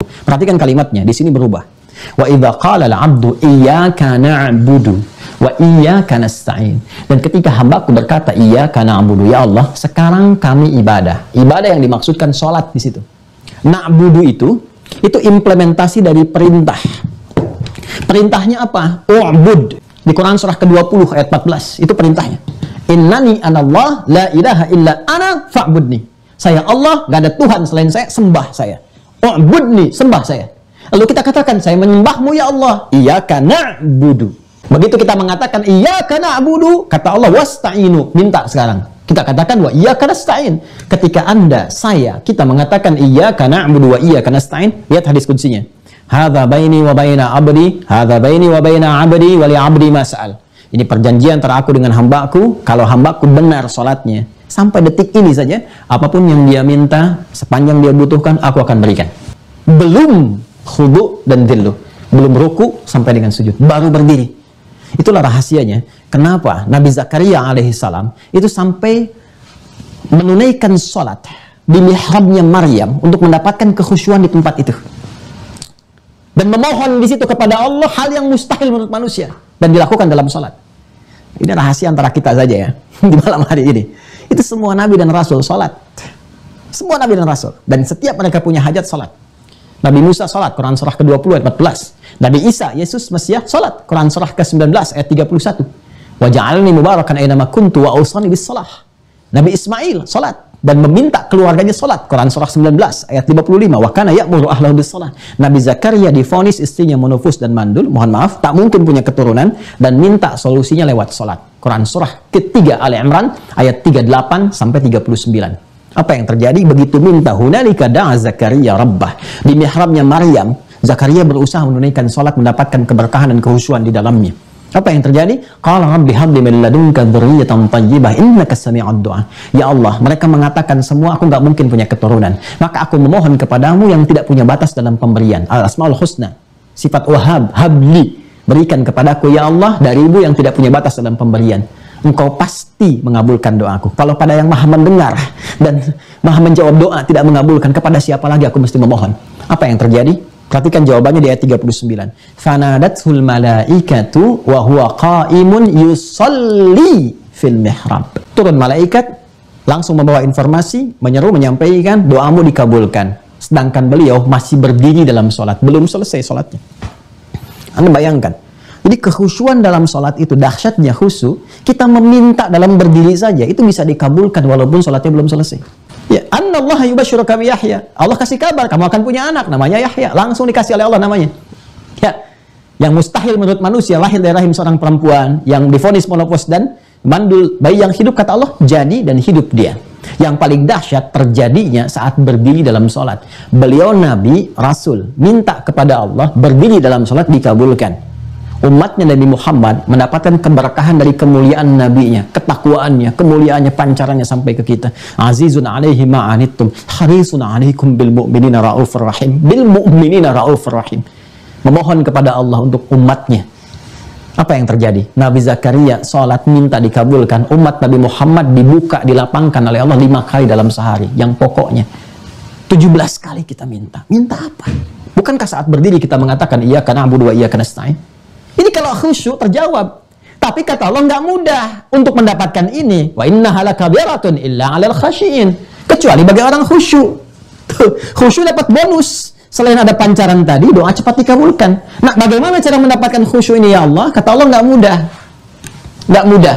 Perhatikan kalimatnya, di sini berubah. Wa idza qala al-'abdu iyyaka na'budu wa iyyaka nasta'in. Dan ketika hambaku berkata iyyaka na'budu, ya Allah, sekarang kami ibadah. Ibadah yang dimaksudkan salat di situ. Na'budu itu implementasi dari perintah. Perintahnya apa? U'bud. Di Quran surah ke-20 ayat 14, itu perintahnya. Innani anallah la ilaha illa ana fa'budni. Saya Allah, gak ada Tuhan selain saya, sembah saya. U'budni, sembah saya. Lalu kita katakan, saya menyembahmu ya Allah. Iyyaka na'budu. Begitu kita mengatakan iyyaka na'budu, kata Allah wasta'inu, minta sekarang. Kita katakan wa iyyaka nasta'in. Ketika Anda, saya, kita mengatakan iyyaka na'budu wa iyyaka nasta'in, lihat hadis kutsinya. Hadza baini wa baina abdi, hadza baini wa baina abdi wa li abdi ma sa'al. Ini perjanjian antara aku dengan hambaku. Kalau hambaku benar salatnya, sampai detik ini saja, apapun yang dia minta, sepanjang dia butuhkan, aku akan berikan. Belum khudu dan dhillu, belum ruku sampai dengan sujud, baru berdiri. Itulah rahasianya. Kenapa Nabi Zakaria alaihissalam itu sampai menunaikan salat di mihrabnya Maryam untuk mendapatkan kekhusyuan di tempat itu. Dan memohon di situ kepada Allah hal yang mustahil menurut manusia, dan dilakukan dalam salat. Ini rahasia antara kita saja ya di malam hari ini. Itu semua nabi dan rasul salat. Semua nabi dan rasul, dan setiap mereka punya hajat salat. Nabi Musa salat, Quran surah ke-20 ayat 14. Nabi Isa, Yesus Mesias salat, Quran surah ke-19 ayat 31. Wa ja'alni mubarakan aina ma kuntu wa awsani bis shalah. Nabi Ismail salat dan meminta keluarganya salat, Quran surah 19 ayat 55. Wa kana ya'muru ahlahu bis shalah. Nabi Zakaria divonis istrinya monofus dan mandul, mohon maaf, tak mungkin punya keturunan, dan minta solusinya lewat salat, Quran surah ketiga Ali Imran ayat 38 sampai 39. Apa yang terjadi begitu minta? Hunalika da'a Zakaria rabbah. Di mihrabnya Maryam, Zakaria berusaha menunaikan salat, mendapatkan keberkahan dan kehusyuan di dalamnya. Apa yang terjadi? Qala rabbi habli min ladunka dzurriyyatan thayyibah innaka sami'ud du'a. Ya Allah, mereka mengatakan semua aku nggak mungkin punya keturunan. Maka aku memohon kepadamu yang tidak punya batas dalam pemberian. Al-Asmaul Husna. Sifat Wahhab, habli. Berikan kepadaku ya Allah darimu yang tidak punya batas dalam pemberian. Engkau pasti mengabulkan doaku. Kalau pada yang maha mendengar dan maha menjawab doa tidak mengabulkan, kepada siapa lagi aku mesti memohon? Apa yang terjadi? Perhatikan jawabannya di ayat 39. Fanadathul malaikatu wa huwa qa'imun yusalli fil mihrab. Turun malaikat langsung membawa informasi, menyeru, menyampaikan doamu dikabulkan. Sedangkan beliau masih berdiri dalam sholat, belum selesai sholatnya. Anda bayangkan. Jadi kekhusyuan dalam sholat itu, dahsyatnya khusyuk, kita meminta dalam berdiri saja, itu bisa dikabulkan walaupun sholatnya belum selesai. Ya, Annallaha yubasyiruka bi Yahya. Allah kasih kabar, kamu akan punya anak, namanya Yahya. Langsung dikasih oleh Allah namanya. Ya, yang mustahil menurut manusia, lahir dari rahim seorang perempuan, yang divonis monopos dan mandul, bayi yang hidup, kata Allah, jadi dan hidup dia. Yang paling dahsyat terjadinya saat berdiri dalam sholat. Beliau Nabi, Rasul, minta kepada Allah, berdiri dalam sholat dikabulkan. Umatnya Nabi Muhammad mendapatkan keberkahan dari kemuliaan nabinya, ketakwaannya, kemuliaannya, pancarannya sampai ke kita. Azizun alaihi ma'anittum, harisun alaikum bil mu'minina raufur rahim. Bil mu'minina raufur rahim. Memohon kepada Allah untuk umatnya. Apa yang terjadi? Nabi Zakaria sholat minta dikabulkan. Umat Nabi Muhammad dibuka, dilapangkan oleh Allah 5 kali dalam sehari. Yang pokoknya 17 kali kita minta. Minta apa? Bukankah saat berdiri kita mengatakan iyyaka na'budu wa iyyaka nasta'in? Ini kalau khusyuk terjawab. Tapi kata Allah nggak mudah untuk mendapatkan ini. Wa innaha lakabiratun illa 'alal khashiyin. Kecuali bagi orang khusyuk. Khusyuk dapat bonus. Selain ada pancaran tadi, doa cepat dikabulkan. Nah, bagaimana cara mendapatkan khusyuk ini ya Allah? Kata Allah nggak mudah. Nggak mudah.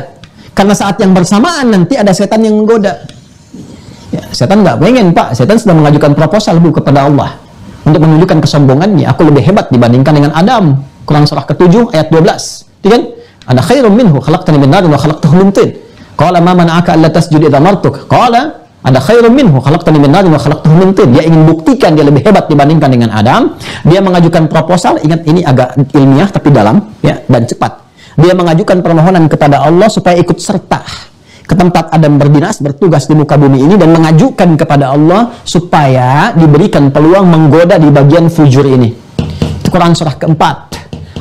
Karena saat yang bersamaan nanti ada setan yang menggoda. Ya, setan nggak pengen, Pak. Setan sedang mengajukan proposal kepada Allah untuk menunjukkan kesombongannya. Aku lebih hebat dibandingkan dengan Adam. Quran surah ke-7 ayat 12. Kan? Ana khairum minhu khalaqtani min narin wa khalaqtahu min tin. Qala ma mana'aka alla tasjud idza amartuk? Qala ana khairum minhu khalaqtani min narin wa khalaqtahu min tin. Dia ingin buktikan dia lebih hebat dibandingkan dengan Adam. Dia mengajukan proposal, ingat ini agak ilmiah tapi dalam ya, dan cepat. Dia mengajukan permohonan kepada Allah supaya ikut serta ke tempat Adam berdinas, bertugas di muka bumi ini, dan mengajukan kepada Allah supaya diberikan peluang menggoda di bagian fujur ini. Itu Quran surah keempat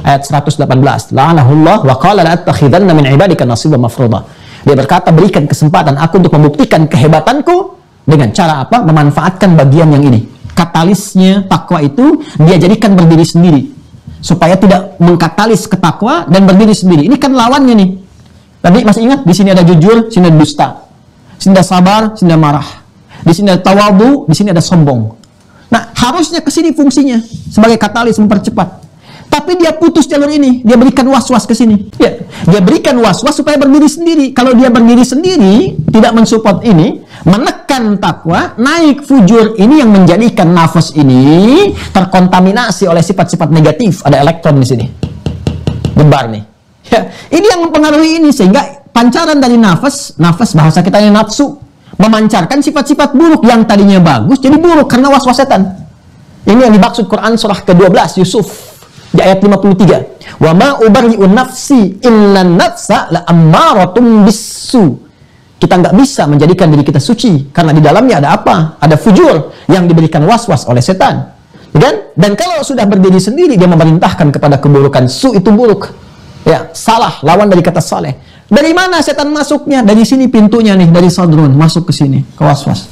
ayat 118. La'anahullah wa qala la'attakhidanna min ibadika nasiban mafruḍa. Dia berkata, berikan kesempatan aku untuk membuktikan kehebatanku dengan cara apa? Memanfaatkan bagian yang ini. Katalisnya takwa itu dia jadikan berdiri sendiri, supaya tidak mengkatalis ke takwa dan berdiri sendiri. Ini kan lawannya nih. Tadi masih ingat, di sini ada jujur, di sini ada dusta, di sini ada sabar, di sini ada marah, di sini ada tawadu, di sini ada sombong. Nah, harusnya ke sini fungsinya sebagai katalis mempercepat. Tapi dia putus jalur ini, dia berikan was-was ke sini. Ya, dia berikan was-was supaya berdiri sendiri. Kalau dia berdiri sendiri, tidak mensupport ini, menekan takwa, naik fujur, ini yang menjadikan nafas ini terkontaminasi oleh sifat-sifat negatif. Ada elektron di sini, gebar nih. Ya, ini yang mempengaruhi ini, sehingga pancaran dari nafas bahasa kita ini nafsu, memancarkan sifat-sifat buruk yang tadinya bagus jadi buruk karena was-was setan. Ini yang dimaksud Quran surah ke-12 Yusuf di ayat 53. Wa ma ubarri'u nafsi innan nafsa la ammaratum bisu. Kita nggak bisa menjadikan diri kita suci karena di dalamnya ada apa? Ada fujur yang diberikan was-was oleh setan. Kan? Dan kalau sudah berdiri sendiri dia memerintahkan kepada keburukan. Su itu buruk. Ya, salah, lawan dari kata saleh. Dari mana setan masuknya? Dari sini pintunya nih, dari sadrun masuk ke sini, ke was-was.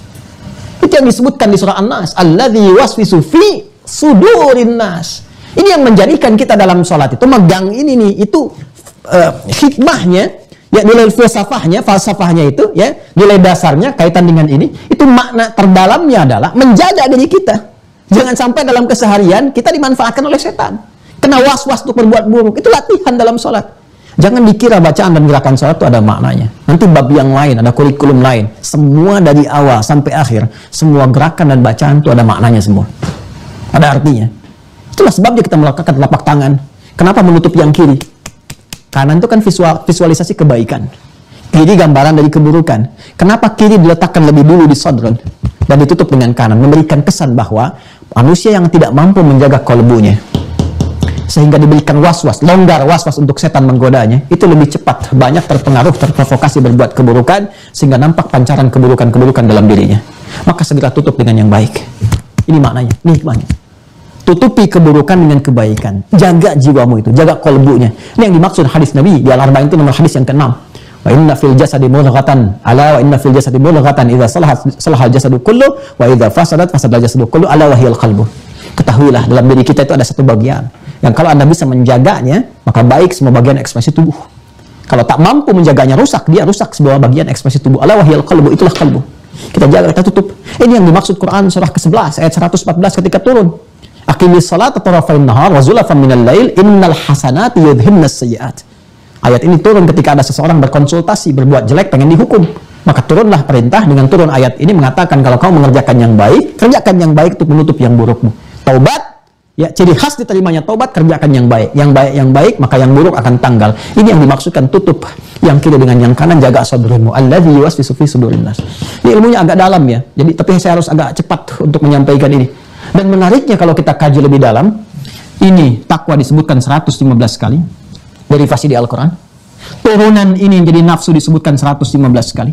Itu yang disebutkan di surah An-Nas, alladzi waswisu fi sudurin nas. Ini yang menjadikan kita dalam sholat itu megang ini nih, itu hikmahnya, ya nilai falsafahnya itu, ya nilai dasarnya kaitan dengan ini, itu makna terdalamnya adalah menjaga diri kita. Jangan sampai dalam keseharian kita dimanfaatkan oleh setan. Kena was-was untuk berbuat buruk, itu latihan dalam sholat. Jangan dikira bacaan dan gerakan sholat itu ada maknanya. Nanti bab yang lain, ada kurikulum lain. Semua dari awal sampai akhir, semua gerakan dan bacaan itu ada maknanya semua. Ada artinya. Itulah sebabnya kita melakukan telapak tangan. Kenapa menutup yang kiri? Kanan itu kan visualisasi kebaikan. Kiri gambaran dari keburukan. Kenapa kiri diletakkan lebih dulu di sadrun dan ditutup dengan kanan? Memberikan kesan bahwa manusia yang tidak mampu menjaga kolbunya, sehingga diberikan was-was, longgar was-was untuk setan menggodanya, itu lebih cepat, banyak terpengaruh, terprovokasi berbuat keburukan, sehingga nampak pancaran keburukan-keburukan dalam dirinya. Maka segera tutup dengan yang baik. Ini maknanya, ini hikmahnya. Tutupi keburukan dengan kebaikan. Jaga jiwamu itu, jaga kolbunya. Ini yang dimaksud hadis Nabi di Al-Arba'in itu nomor hadis yang ke-6. Wa inna fil jasadi mudghatan, ala wa inna fil jasadi mudghatan idza salaha al-jasadu kullu wa idza fasadat fasada al-jasadu kullu ala wa hiyal qalbu. Ketahuilah dalam diri kita itu ada satu bagian yang kalau Anda bisa menjaganya, maka baik semua bagian ekspresi tubuh. Kalau tak mampu menjaganya, rusak, dia rusak sebuah bagian ekspresi tubuh. Ala wa hiyal qalbu, itulah qalbu. Kita jaga, kita tutup. Ini yang dimaksud Quran surah ke-11 ayat 114 ketika turun. Aqimis salata tarafain nahar wa zulafan minal lail innal hasanati yudhibnas sayyi'at. Ayat ini turun ketika ada seseorang berkonsultasi berbuat jelek pengen dihukum. Maka turunlah perintah dengan turun ayat ini mengatakan kalau kau mengerjakan yang baik, kerjakan yang baik untuk menutup yang burukmu. Taubat, ya ciri khas diterimanya taubat, kerjakan yang baik. Yang baik maka yang buruk akan tanggal. Ini yang dimaksudkan tutup yang kiri dengan yang kanan, jaga sadrunmu. Alladzi yuwaswisu fi sudurin nas. Ini ilmunya agak dalam ya. Jadi tapi saya harus agak cepat untuk menyampaikan ini. Dan menariknya kalau kita kaji lebih dalam, ini takwa disebutkan 115 kali, derivasi di Al-Quran. Turunan ini yang jadi nafsu disebutkan 115 kali.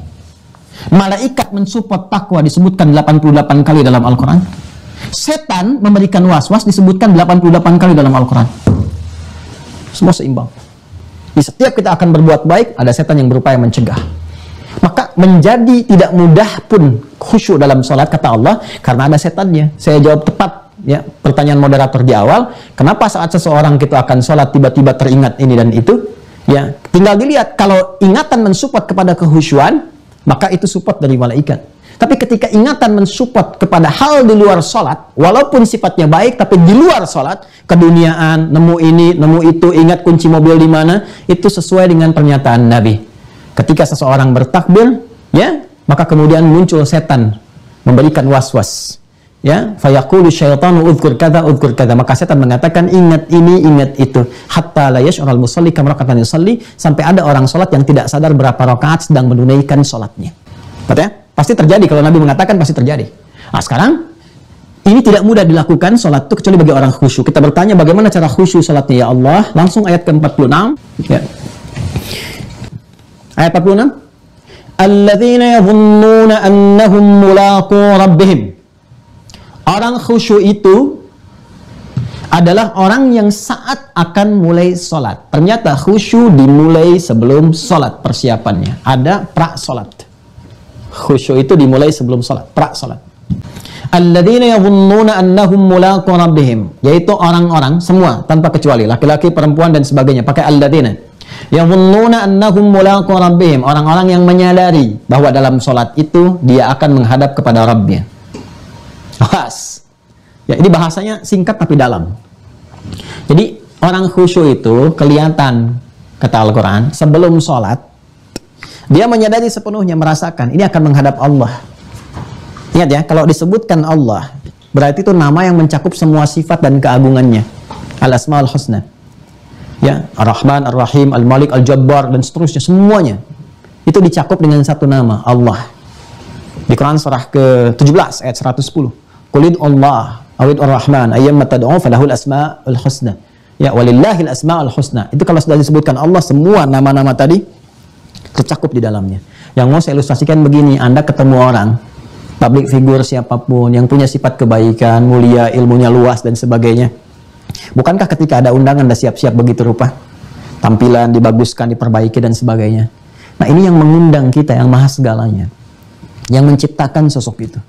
Malaikat mensupport takwa disebutkan 88 kali dalam Al-Quran. Setan memberikan was-was disebutkan 88 kali dalam Al-Quran. Semua seimbang. Di setiap kita akan berbuat baik, ada setan yang berupaya mencegah. Maka menjadi tidak mudah pun khusyuk dalam sholat, kata Allah, karena ada setannya. Saya jawab tepat ya pertanyaan moderator di awal, kenapa saat seseorang kita akan sholat tiba-tiba teringat ini dan itu, ya tinggal dilihat. Kalau ingatan mensupport kepada kehusyuan, maka itu support dari malaikat. Tapi ketika ingatan mensupport kepada hal di luar sholat, walaupun sifatnya baik, tapi di luar sholat, keduniaan, nemu ini, nemu itu, ingat kunci mobil di mana, itu sesuai dengan pernyataan Nabi. Ketika seseorang bertakbir, ya, maka kemudian muncul setan memberikan was-was. Ya, fayaqulu syaitanu udhkur kadza, maka setan mengatakan ingat ini, ingat itu, hatta la yash'ural musalli kam raka'atan yusalli, sampai ada orang salat yang tidak sadar berapa rakaat sedang menunaikan salatnya. Betul ya? Pasti terjadi, kalau Nabi mengatakan pasti terjadi. Nah, sekarang ini tidak mudah dilakukan salat itu kecuali bagi orang khusyuk. Kita bertanya bagaimana cara khusyuk salatnya ya Allah? Langsung ayat ke-46. Ya. Ayat 46. Alladzina yadhunnuna annahum mulaqu rabbihim. Orang khusyuk itu adalah orang yang saat akan mulai sholat. Ternyata khusyuk dimulai sebelum sholat persiapannya. Ada pra sholat. Khusyuk itu dimulai sebelum sholat, pra sholat. Alladzina yadhunnuna annahum mulaqu rabbihim, yaitu orang-orang semua tanpa kecuali, laki-laki, perempuan dan sebagainya, pakai alladzina. Yadhunnuna annahum mulaqu rabbihim, orang-orang yang menyadari bahwa dalam salat itu dia akan menghadap kepada Rabbnya. Awas. Ya, ini bahasanya singkat tapi dalam. Jadi orang khusyuk itu kelihatan, kata Al-Quran, sebelum sholat dia menyadari sepenuhnya, merasakan ini akan menghadap Allah. Ingat ya, kalau disebutkan Allah berarti itu nama yang mencakup semua sifat dan keagungannya, Al-Asma'ul Husna, ya, Ar-Rahman, Ar-Rahim, Al-Malik, Al-Jabbar dan seterusnya, semuanya itu dicakup dengan satu nama, Allah. Di Quran surah ke-17 ayat 110, Qulid Allah awid Ar-Rahman ayyamma tad'u falahul asma'ul husna, ya, walillahil asma'ul husna. Itu kalau sudah disebutkan Allah, semua nama-nama tadi tercakup di dalamnya. Yang mau saya ilustrasikan begini, Anda ketemu orang public figure siapapun yang punya sifat kebaikan, mulia, ilmunya luas dan sebagainya, bukankah ketika ada undangan Anda siap-siap begitu rupa, tampilan dibaguskan, diperbaiki dan sebagainya? Nah, ini yang mengundang kita yang maha segalanya, yang menciptakan sosok itu.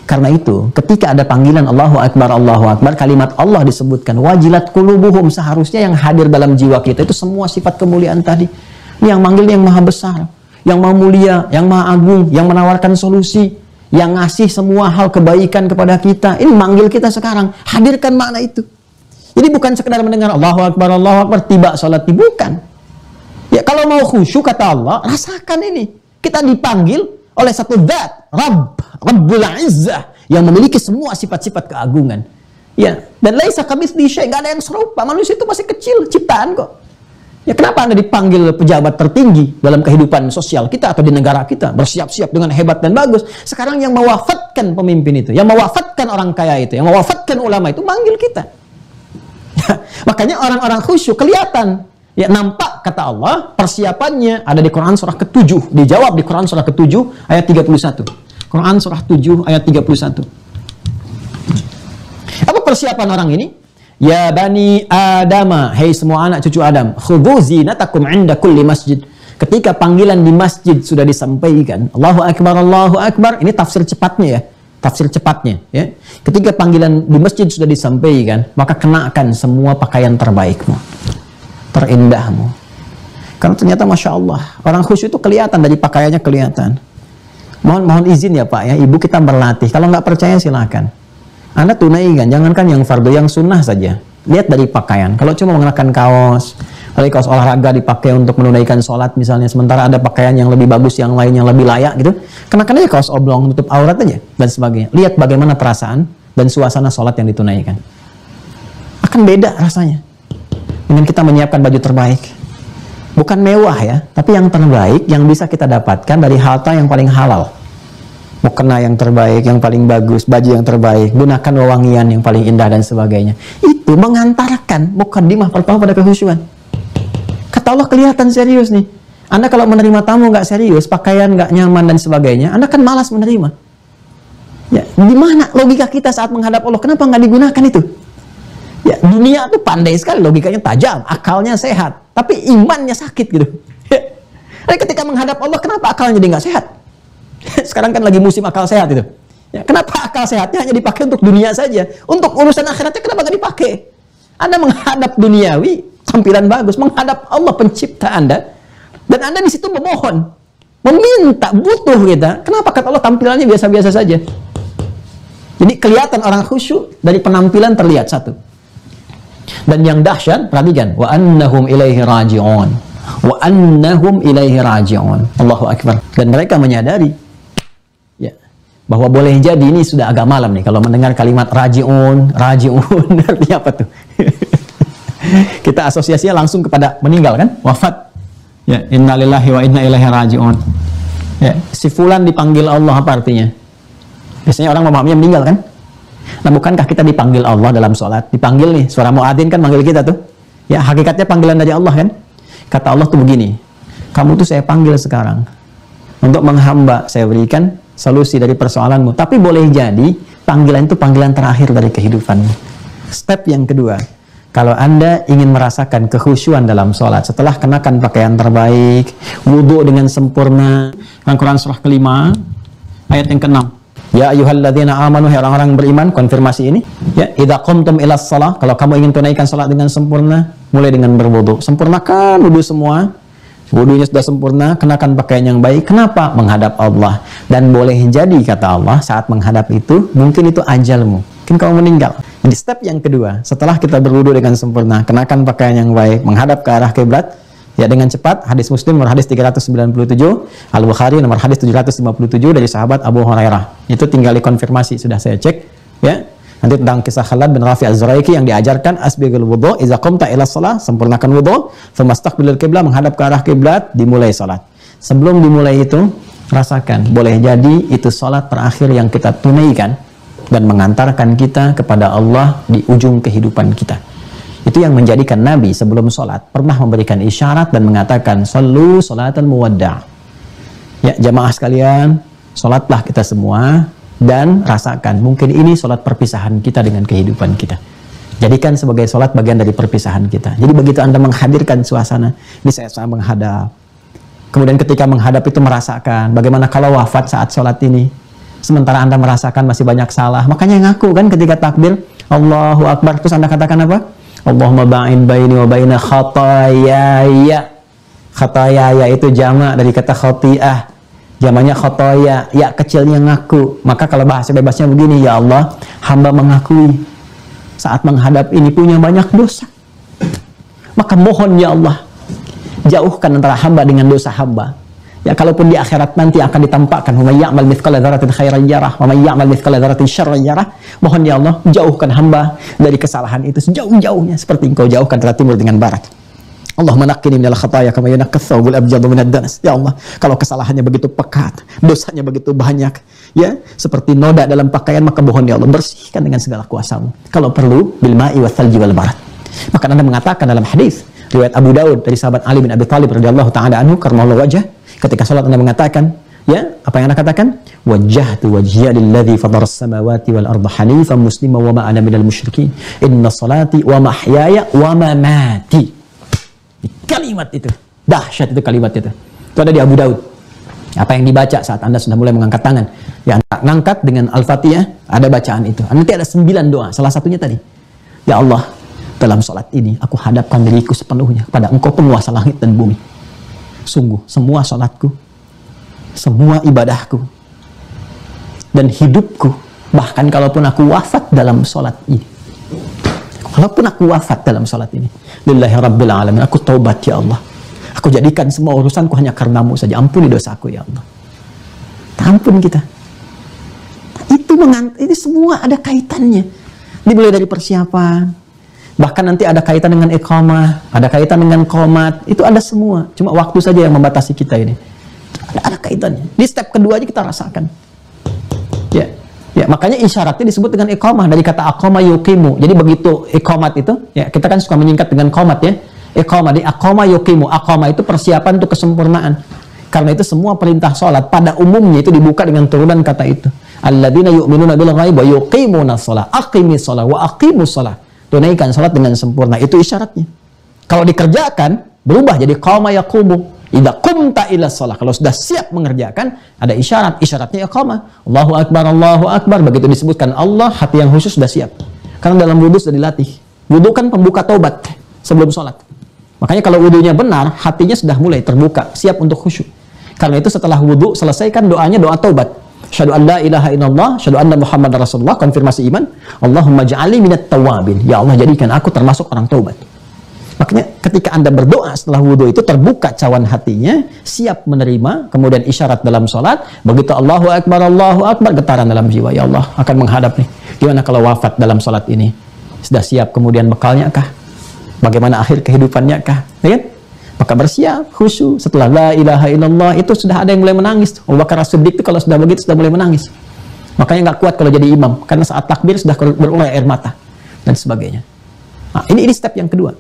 Karena itu, ketika ada panggilan Allahu Akbar, kalimat Allah disebutkan, wajilat qulubuhum, seharusnya yang hadir dalam jiwa kita itu semua sifat kemuliaan tadi. Ini yang manggil yang maha besar, yang maha mulia, yang maha agung, yang menawarkan solusi, yang ngasih semua hal kebaikan kepada kita. Ini manggil kita sekarang, hadirkan makna itu. Jadi bukan sekedar mendengar Allahu Akbar, tiba salat, bukan. Ya, kalau mau khusyuk, kata Allah, rasakan ini. Kita dipanggil oleh satu zat, Rabbul Izzah, yang memiliki semua sifat-sifat keagungan. Ya, dan laisa kamitslihi syai', enggak ada yang serupa. Manusia itu masih kecil, ciptaan kok. Ya, kenapa Anda dipanggil pejabat tertinggi dalam kehidupan sosial kita atau di negara kita, bersiap-siap dengan hebat dan bagus? Sekarang yang mewafatkan pemimpin itu, yang mewafatkan orang kaya itu, yang mewafatkan ulama itu, manggil kita. Ya, makanya orang-orang khusyuk kelihatan. Ya, nampak, kata Allah, persiapannya ada di Quran surah ke-7. Dijawab di Quran surah ke-7 ayat 31. Quran surah 7 ayat 31. Apa persiapan orang ini? Ya bani Adama, hei semua anak cucu Adam, khudhu zinatakum 'inda kulli masjid. Ketika panggilan di masjid sudah disampaikan, Allahu Akbar, ini tafsir cepatnya ya. Tafsir cepatnya ya. Ketika panggilan di masjid sudah disampaikan, maka kenakan semua pakaian terbaikmu, terindahmu. Karena ternyata Masya Allah, orang khusyuk itu kelihatan, dari pakaiannya kelihatan. Mohon izin ya Pak ya, Ibu, kita berlatih. Kalau nggak percaya silakan. Anda tunaikan, jangankan yang fardu, yang sunnah saja. Lihat dari pakaian. Kalau cuma mengenakan kaos, dari kaos olahraga dipakai untuk menunaikan sholat misalnya, sementara ada pakaian yang lebih bagus, yang lain yang lebih layak gitu, kenakan aja kaos oblong, tutup aurat aja, dan sebagainya. Lihat bagaimana perasaan dan suasana sholat yang ditunaikan. Akan beda rasanya dengan kita menyiapkan baju terbaik. Bukan mewah ya, tapi yang terbaik yang bisa kita dapatkan dari harta yang paling halal. Mukena yang terbaik, yang paling bagus, baju yang terbaik, gunakan wewangian yang paling indah dan sebagainya. Itu mengantarkan mukaddimah pertama pada kehusyuan. Kata Allah, kelihatan serius nih. Anda kalau menerima tamu nggak serius, pakaian nggak nyaman dan sebagainya, Anda kan malas menerima. Ya, di mana logika kita saat menghadap Allah? Kenapa nggak digunakan itu? Ya, dunia itu pandai sekali, logikanya tajam, akalnya sehat, tapi imannya sakit gitu. Tapi ketika menghadap Allah, kenapa akalnya jadi nggak sehat? Sekarang kan lagi musim akal sehat itu. Ya, kenapa akal sehatnya hanya dipakai untuk dunia saja? Untuk urusan akhiratnya kenapa nggak dipakai? Anda menghadap duniawi, tampilan bagus, menghadap Allah pencipta Anda, dan Anda di situ memohon, meminta, butuh kita. Kenapa kata Allah tampilannya biasa-biasa saja? Jadi kelihatan orang khusyuk dari penampilan terlihat satu. Dan yang dahsyat, perhatikan, wa annahum ilaihi raji'un. Wa annahum ilaihi raji'un. Allahu Akbar. Dan mereka menyadari ya, bahwa boleh jadi ini sudah agak malam nih kalau mendengar kalimat raji'un, artinya apa tuh? Kita asosiasinya langsung kepada meninggal kan? Wafat. Ya, innalillahi wa inna ilaihi raji'un. Ya, si fulan dipanggil Allah, apa artinya? Biasanya orang memahaminya meninggal kan? Nah, bukankah kita dipanggil Allah dalam sholat? Dipanggil nih, suara muadzin kan manggil kita tuh. Ya, hakikatnya panggilan dari Allah kan? Kata Allah tuh begini, kamu tuh saya panggil sekarang untuk menghamba, saya berikan solusi dari persoalanmu. Tapi boleh jadi panggilan itu panggilan terakhir dari kehidupanmu. Step yang kedua, kalau Anda ingin merasakan kekhusyuan dalam sholat, setelah kenakan pakaian terbaik, wudhu dengan sempurna, Quran surah ke-5 ayat yang ke-6. Ya ayyuhalladzina amanu, orang-orang beriman, konfirmasi ini. Ya, idza qumtum ilas shalah, kalau kamu ingin tunaikan salat dengan sempurna, mulai dengan berwudu. Sempurnakan wudu semua. Wudunya sudah sempurna, kenakan pakaian yang baik. Kenapa? Menghadap Allah. Dan boleh jadi, kata Allah, saat menghadap itu, mungkin itu ajalmu. Mungkin kamu meninggal. Jadi step yang kedua, setelah kita berwudu dengan sempurna, kenakan pakaian yang baik, menghadap ke arah kiblat, ya dengan cepat. Hadis Muslim nomor hadis 397, Al-Bukhari nomor hadis 757 dari sahabat Abu Hurairah. Itu tinggal dikonfirmasi, sudah saya cek, ya. Nanti tentang kisah Khalad bin Rafi' Az-Zuraiki yang diajarkan asbighul wudu, idza qumta ila shalah, sempurnakan wudu, famastaqbilul qiblah, menghadap ke arah kiblat, dimulai salat. Sebelum dimulai itu, rasakan, boleh jadi itu salat terakhir yang kita tunaikan dan mengantarkan kita kepada Allah di ujung kehidupan kita. Itu yang menjadikan Nabi sebelum salat pernah memberikan isyarat dan mengatakan, "Shallu shalatal muwadda'." Ya, jamaah sekalian, salatlah kita semua dan rasakan, mungkin ini sholat perpisahan kita dengan kehidupan kita. Jadikan sebagai sholat bagian dari perpisahan kita. Jadi begitu Anda menghadirkan suasana, ini saya menghadap. Kemudian ketika menghadap itu merasakan, bagaimana kalau wafat saat sholat ini. Sementara Anda merasakan masih banyak salah. Makanya ngaku kan ketika takbir, Allahu Akbar. Terus Anda katakan apa? Allahumma ba'in baini wa baina khatayaya. Khatayaya itu jamak dari kata khati'ah. Jamannya khotoya, ya kecilnya ngaku. Maka kalau bahasa bebasnya begini, ya Allah, hamba mengakui saat menghadap ini punya banyak dosa. Maka mohon ya Allah, jauhkan antara hamba dengan dosa hamba. Ya, kalaupun di akhirat nanti akan ditampakkan, wa may ya'mal mithqala dzarratin khairan yarah, wa may ya'mal mithqala dzarratin syarran yarah. Mohon ya Allah, jauhkan hamba dari kesalahan itu sejauh-jauhnya, seperti Engkau jauhkan antara timur dengan barat. Allahumma naqqini minal khataaya kama yunqqa ats-tsawbul abyadu minad danas. Ya Allah, kalau kesalahannya begitu pekat, dosanya begitu banyak, ya, seperti noda dalam pakaian, maka mohon ya Allah, bersihkan dengan segala kuasa-Mu. Kalau perlu, bil ma'i wal thalji wal barad. Maka Anda mengatakan dalam hadis riwayat Abu Daud dari sahabat Ali bin Abi Thalib radhiyallahu taala anhu karramallahu wajhah, ketika salat Anda mengatakan, ya, apa yang Anda katakan? Wajjahtu wajhiya lilladzi fatara as-samawati wal arda hanifan musliman wa ma ana minal musyrikin. Inna salati wa mahyaya wa mamati. Kalimat itu, dahsyat itu kalimat itu. Itu ada di Abu Daud. Apa yang dibaca saat Anda sudah mulai mengangkat tangan? Ya, Anda ngangkat dengan Al-Fatihah, ada bacaan itu. Nanti ada 9 doa, salah satunya tadi. Ya Allah, dalam sholat ini, aku hadapkan diriku sepenuhnya kepada Engkau penguasa langit dan bumi. Sungguh, semua sholatku, semua ibadahku, dan hidupku, bahkan kalaupun aku wafat dalam sholat ini. Walaupun aku wafat dalam salat ini, lillahi rabbil alamin, aku taubat ya Allah. Aku jadikan semua urusanku hanya karenamu saja. Ampuni dosaku ya Allah. Ampun kita. Itu semua ada kaitannya. Dimulai dari persiapan. Bahkan nanti ada kaitan dengan iqamah, ada kaitan dengan qomat. Itu ada semua. Cuma waktu saja yang membatasi kita ini. Ada kaitannya. Di step kedua aja kita rasakan. Ya. Ya, makanya isyaratnya disebut dengan iqamah dari kata aqama yuqimu. Jadi begitu iqamat itu, ya kita kan suka menyingkat dengan qomat ya. Iqamah di aqama yuqimu. Aqama itu persiapan untuk kesempurnaan. Karena itu semua perintah sholat pada umumnya itu dibuka dengan turunan kata itu. Alladzina yu'minuna bil ghaib wa yuqimuna shalah. Aqimis shalah wa aqimus shalah. Tunaikan salat dengan sempurna. Itu isyaratnya. Kalau dikerjakan berubah jadi qama yaqumu. Idza qumta ila shalah, kalau sudah siap mengerjakan, ada isyarat, isyaratnya iqamah. Allahu akbar, Allahu akbar. Begitu disebutkan Allah, hati yang khusyuk sudah siap. Karena dalam wudu sudah dilatih. Wudu kan pembuka taubat sebelum sholat. Makanya kalau wudunya benar, hatinya sudah mulai terbuka, siap untuk khusyuk. Karena itu setelah wudu selesaikan doanya, doa taubat. Syahadu an la ilaha illallah, syahadu anna Muhammadar Rasulullah, konfirmasi iman. Allahumma ja'alni minat tawabin. Ya Allah, jadikan aku termasuk orang taubat. Makanya ketika Anda berdoa setelah wudhu itu terbuka cawan hatinya, siap menerima, kemudian isyarat dalam sholat, begitu Allahu Akbar, getaran dalam jiwa, ya Allah akan menghadap nih. Gimana kalau wafat dalam sholat ini? Sudah siap kemudian bekalnya kah? Bagaimana akhir kehidupannya kah? Ya kan? Maka bersiap, khusyuk, setelah la ilaha illallah itu sudah ada yang mulai menangis. Abu Bakar As-Siddiq itu kalau sudah begitu sudah mulai menangis. Makanya nggak kuat kalau jadi imam, karena saat takbir sudah berurai air mata dan sebagainya. Nah, ini step yang kedua.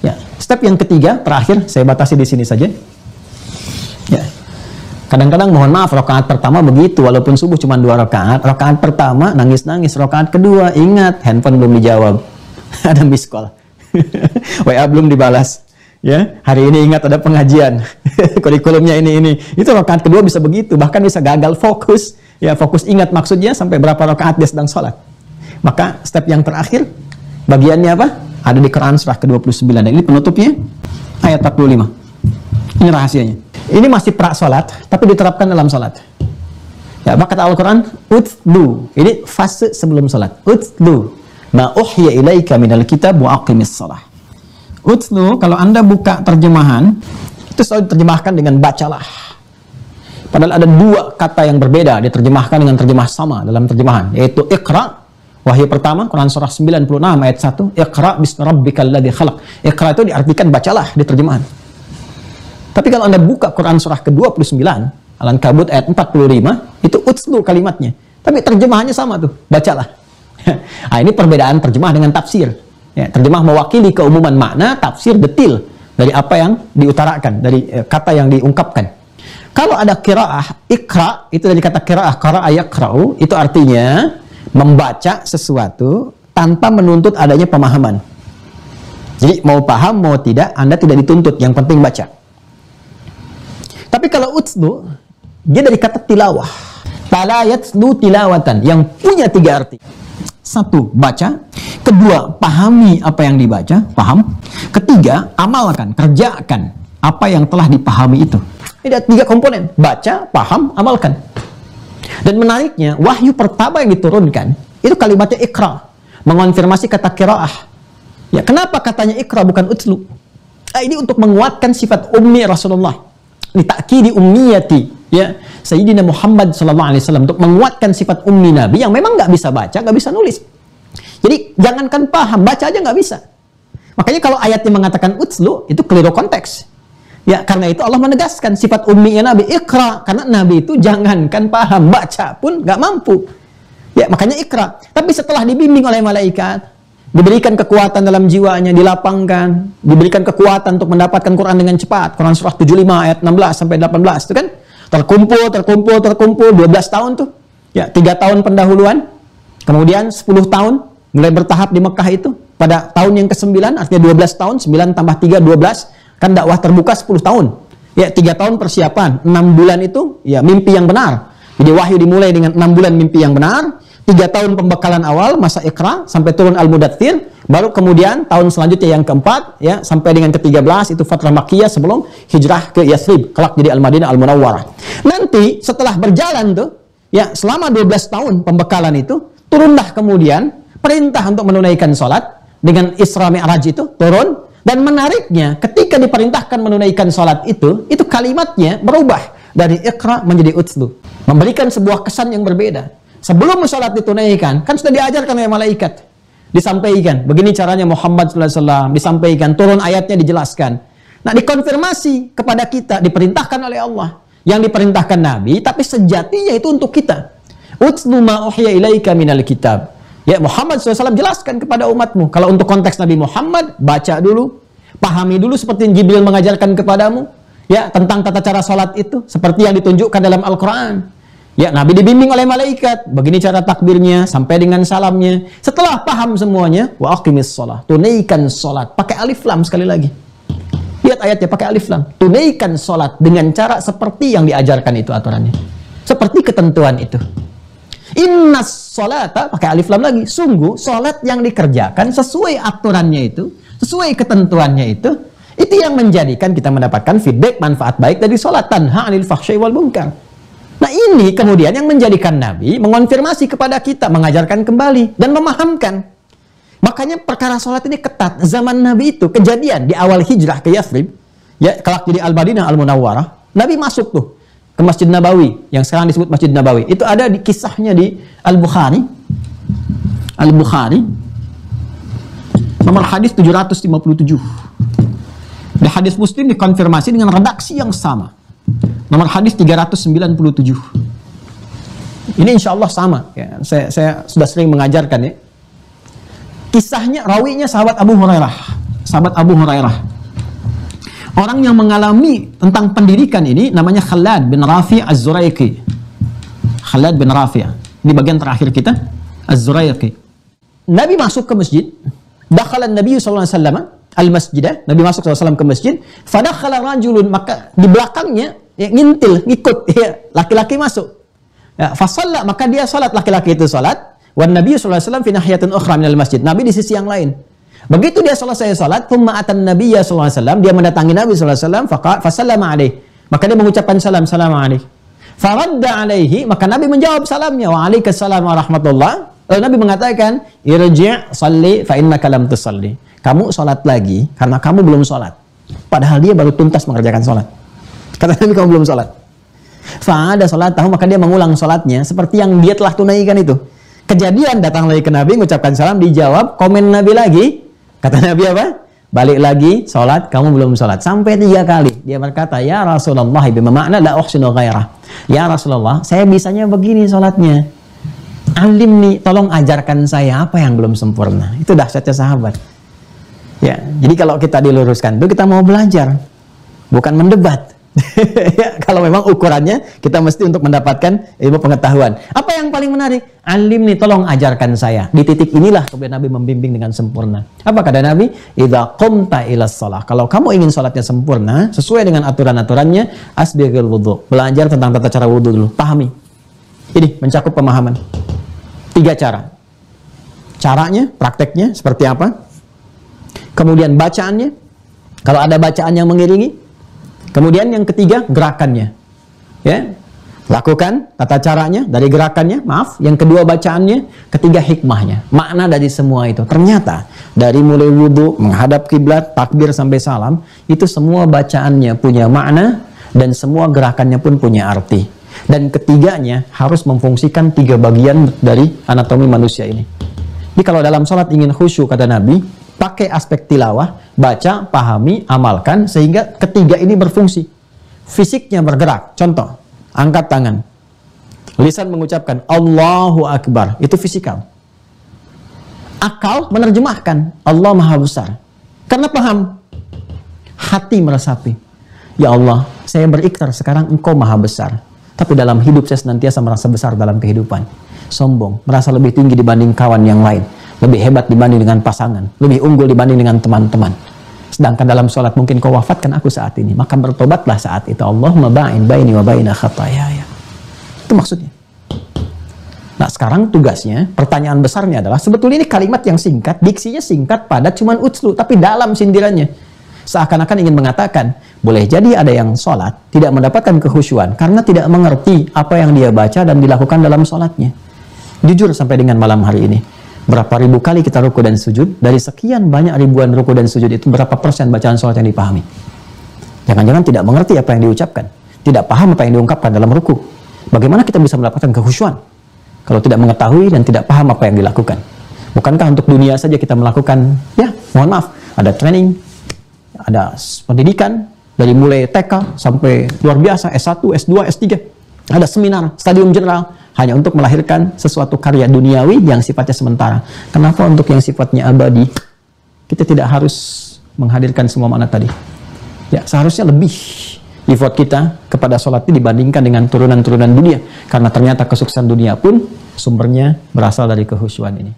Ya, step yang ketiga, terakhir, saya batasi di sini saja. Ya, kadang-kadang mohon maaf, rakaat pertama begitu, walaupun subuh cuma 2 rakaat. Rakaat pertama nangis-nangis, rakaat kedua ingat handphone belum dijawab, ada miss call, WA belum dibalas. Ya, hari ini ingat ada pengajian, kurikulumnya ini. Itu rakaat kedua bisa begitu, bahkan bisa gagal fokus. Ya, fokus ingat maksudnya sampai berapa rakaat dia sedang sholat. Maka step yang terakhir, bagiannya apa? Ada di Quran surah ke-29. Dan ini penutupnya, ayat 45. Ini rahasianya. Ini masih pra sholat, tapi diterapkan dalam sholat. Ya, maka kata Al-Quran, utlu. Ini fase sebelum sholat. Utlu ma uhya ilaika minal kitab wa aqimis sholah. Utlu, kalau Anda buka terjemahan, itu selalu diterjemahkan dengan bacalah. Padahal ada dua kata yang berbeda diterjemahkan dengan terjemah sama dalam terjemahan, yaitu Iqra, wahyu pertama, Quran surah 96 ayat 1, Iqra bismi rabbikal ladzi khalaq. Iqra itu diartikan bacalah di terjemahan. Tapi kalau Anda buka Quran surah ke-29, Al-Ankabut ayat 45, itu utslu kalimatnya. Tapi terjemahannya sama tuh, bacalah. Nah, ini perbedaan terjemah dengan tafsir. Ya, terjemah mewakili keumuman makna, tafsir detil dari apa yang diutarakan, dari kata yang diungkapkan. Kalau ada qiraah, ikra, itu dari kata qiraah, qara'a yaqra'u, itu artinya membaca sesuatu tanpa menuntut adanya pemahaman. Jadi mau paham, mau tidak, Anda tidak dituntut, yang penting baca. Tapi kalau utslu, dia dari kata tilawah. Tala yatslu tilawatan, yang punya tiga arti. Satu, baca. Kedua, pahami apa yang dibaca, paham. Ketiga, amalkan, kerjakan apa yang telah dipahami itu. Ini ada tiga komponen, baca, paham, amalkan. Dan menariknya, wahyu pertama yang diturunkan, itu kalimatnya ikra, mengonfirmasi kata qiraah. Ya, kenapa katanya ikra bukan utslu? Ini untuk menguatkan sifat ummi Rasulullah. Litakidi ummiyati, ya, Sayyidina Muhammad SAW, untuk menguatkan sifat ummi Nabi yang memang nggak bisa baca, nggak bisa nulis. Jadi, jangankan paham, baca aja nggak bisa. Makanya kalau ayatnya mengatakan utslu, itu keliru konteks. Ya, karena itu Allah menegaskan sifat umminya Nabi, ikra, karena Nabi itu jangankan paham, baca pun nggak mampu. Ya, makanya ikra. Tapi setelah dibimbing oleh malaikat, diberikan kekuatan dalam jiwanya, dilapangkan, diberikan kekuatan untuk mendapatkan Quran dengan cepat. Quran surah 75 ayat 16 sampai 18 itu kan terkumpul 12 tahun tuh. Ya, 3 tahun pendahuluan, kemudian 10 tahun mulai bertahap di Mekah itu. Pada tahun yang ke-9, artinya 12 tahun, 9 tambah 3, 12. Kan dakwah terbuka 10 tahun. Ya, 3 tahun persiapan, 6 bulan itu ya mimpi yang benar. Jadi wahyu dimulai dengan 6 bulan mimpi yang benar, 3 tahun pembekalan awal masa Iqra sampai turun Al-Mudaththir, baru kemudian tahun selanjutnya yang keempat ya sampai dengan ke-13 itu Fatrah Makkiyah sebelum hijrah ke Yathrib, kelak jadi Al-Madinah Al-Munawwarah. Nanti setelah berjalan tuh ya selama 12 tahun pembekalan itu, turunlah kemudian perintah untuk menunaikan salat dengan Isra Mi'raj itu turun. Dan menariknya, ketika diperintahkan menunaikan sholat itu kalimatnya berubah dari ikra menjadi utslu. Memberikan sebuah kesan yang berbeda. Sebelum sholat ditunaikan, kan sudah diajarkan oleh malaikat. Disampaikan, begini caranya Muhammad SAW, disampaikan, turun ayatnya dijelaskan. Nah, dikonfirmasi kepada kita, diperintahkan oleh Allah. Yang diperintahkan Nabi, tapi sejatinya itu untuk kita. Utslu ma uhya ilaika minal kitab. Ya, Muhammad SAW jelaskan kepada umatmu. Kalau untuk konteks Nabi Muhammad, baca dulu, pahami dulu seperti Jibril mengajarkan kepadamu, ya, tentang tata cara sholat itu, seperti yang ditunjukkan dalam Al-Quran. Ya, Nabi dibimbing oleh malaikat, begini cara takbirnya, sampai dengan salamnya. Setelah paham semuanya, wa aqimis sholat, tunaikan sholat, pakai alif lam sekali lagi. Lihat ayatnya, pakai alif lam. Tunaikan sholat dengan cara seperti yang diajarkan itu aturannya. Seperti ketentuan itu. Innas sholata, pakai alif lam lagi, sungguh sholat yang dikerjakan sesuai aturannya itu, sesuai ketentuannya itu yang menjadikan kita mendapatkan feedback, manfaat baik dari sholat. Tanha anil fahsyai wal munkar. Nah, ini kemudian yang menjadikan Nabi mengonfirmasi kepada kita, mengajarkan kembali dan memahamkan. Makanya perkara sholat ini ketat. Zaman Nabi itu kejadian di awal hijrah ke Yathrib, ya, kelak jadi Al-Madinah Al-Munawwarah, Nabi masuk tuh ke Masjid Nabawi, yang sekarang disebut Masjid Nabawi. Itu ada di kisahnya di Al-Bukhari. Al-Bukhari, nomor hadis 757. Di hadis Muslim dikonfirmasi dengan redaksi yang sama. Nomor hadis 397. Ini insya Allah sama. Ya, saya sudah sering mengajarkan ya. Kisahnya, rawinya sahabat Abu Hurairah. Sahabat Abu Hurairah. Orang yang mengalami tentang pendidikan ini namanya Khalad bin Rafi' Az-Zuraiqi. Khalad bin Rafi'. Di bagian terakhir kita, Az-Zuraiqi. Nabi masuk ke masjid. Dakhalan Nabi SAW al-masjidah. Nabi masuk SAW ke masjid. Fadakhala rajulun. Maka di belakangnya, ya, ngintil, ngikut. Ya, laki-laki masuk. Ya, fasalla, maka dia salat, laki-laki itu salat. Wan Nabi sallallahu alaihi wasallam fi nahiyatin ukhra minal masjid. Nabi di sisi yang lain. Begitu dia selesai salat, thumma atan Nabiyya sallallahu alaihi wasallam, dia mendatangi Nabi sallallahu alaihi wasallam, fasallama alaihi. Maka dia mengucapkan salam, assalamu alaikum. Faradda alaihi, maka Nabi menjawab salamnya, wa alaikassalam wa rahmatullah. Lalu Nabi mengatakan, irji' salli fa innaka lam tusalli. Kamu salat lagi karena kamu belum salat. Padahal dia baru tuntas mengerjakan salat. Kata Nabi, kamu belum salat. Fa'ada salatahu, maka dia mengulang salatnya seperti yang dia telah tunaikan itu. Kejadian datang lagi ke Nabi, mengucapkan salam, dijawab, komen Nabi lagi. Kata Nabi apa? Balik lagi, salat, kamu belum salat. Sampai 3 kali. Dia berkata, ya Rasulullah, bima'na la uhsinu ghairah. Ya Rasulullah, saya bisanya begini salatnya. Alimni, tolong ajarkan saya apa yang belum sempurna. Itu dahsyatnya sahabat. Ya, jadi kalau kita diluruskan itu kita mau belajar, bukan mendebat. Ya, kalau memang ukurannya kita mesti untuk mendapatkan ilmu pengetahuan. Apa yang paling menarik? Alim nih, tolong ajarkan saya. Di titik inilah kemudian Nabi membimbing dengan sempurna. Apa kata Nabi? Idza qumta ilas shalah. Kalau kamu ingin salatnya sempurna sesuai dengan aturan-aturannya, asbighil wudu. Belajar tentang tata cara wudu dulu, pahami. Ini mencakup pemahaman. 3 cara. Caranya, prakteknya seperti apa? Kemudian bacaannya, kalau ada bacaan yang mengiringi. Kemudian yang ketiga, gerakannya. Ya, lakukan tata caranya dari gerakannya, maaf. Yang kedua, bacaannya. Ketiga, hikmahnya. Makna dari semua itu. Ternyata dari mulai wudhu, menghadap kiblat, takbir sampai salam, itu semua bacaannya punya makna dan semua gerakannya pun punya arti. Dan ketiganya harus memfungsikan 3 bagian dari anatomi manusia ini. Jadi kalau dalam sholat ingin khusyuk, kata Nabi, pakai aspek tilawah, baca, pahami, amalkan, sehingga ketiga ini berfungsi. Fisiknya bergerak, contoh, angkat tangan. Lisan mengucapkan, Allahu Akbar, itu fisikal. Akal menerjemahkan, Allah Maha Besar. Karena paham, hati meresapi. Ya Allah, saya berikrar sekarang Engkau Maha Besar. Tapi dalam hidup saya senantiasa merasa besar dalam kehidupan. Sombong, merasa lebih tinggi dibanding kawan yang lain. Lebih hebat dibanding dengan pasangan, lebih unggul dibanding dengan teman-teman. Sedangkan dalam sholat mungkin kau wafatkan aku saat ini, maka bertobatlah saat itu. Allahumma ba'in baini wa baina khatayaya. Itu maksudnya. Nah sekarang tugasnya, pertanyaan besarnya adalah, sebetulnya ini kalimat yang singkat, diksinya singkat, padat, cuman utslu, tapi dalam sindirannya. Seakan-akan ingin mengatakan, boleh jadi ada yang sholat tidak mendapatkan kekhusyuan karena tidak mengerti apa yang dia baca dan dilakukan dalam sholatnya. Jujur sampai dengan malam hari ini, berapa ribu kali kita ruku dan sujud, dari sekian banyak ribuan ruku dan sujud itu berapa persen bacaan sholat yang dipahami? Jangan-jangan tidak mengerti apa yang diucapkan, tidak paham apa yang diungkapkan dalam ruku. Bagaimana kita bisa mendapatkan kekhusyuan kalau tidak mengetahui dan tidak paham apa yang dilakukan? Bukankah untuk dunia saja kita melakukan, ya mohon maaf, ada training, ada pendidikan, dari mulai TK sampai luar biasa, S1, S2, S3, ada seminar, stadium general, hanya untuk melahirkan sesuatu karya duniawi yang sifatnya sementara. Kenapa untuk yang sifatnya abadi kita tidak harus menghadirkan semua makna tadi? Ya, seharusnya lebih effort kita kepada sholat ini dibandingkan dengan turunan-turunan dunia. Karena ternyata kesuksesan dunia pun sumbernya berasal dari kehusyuan ini.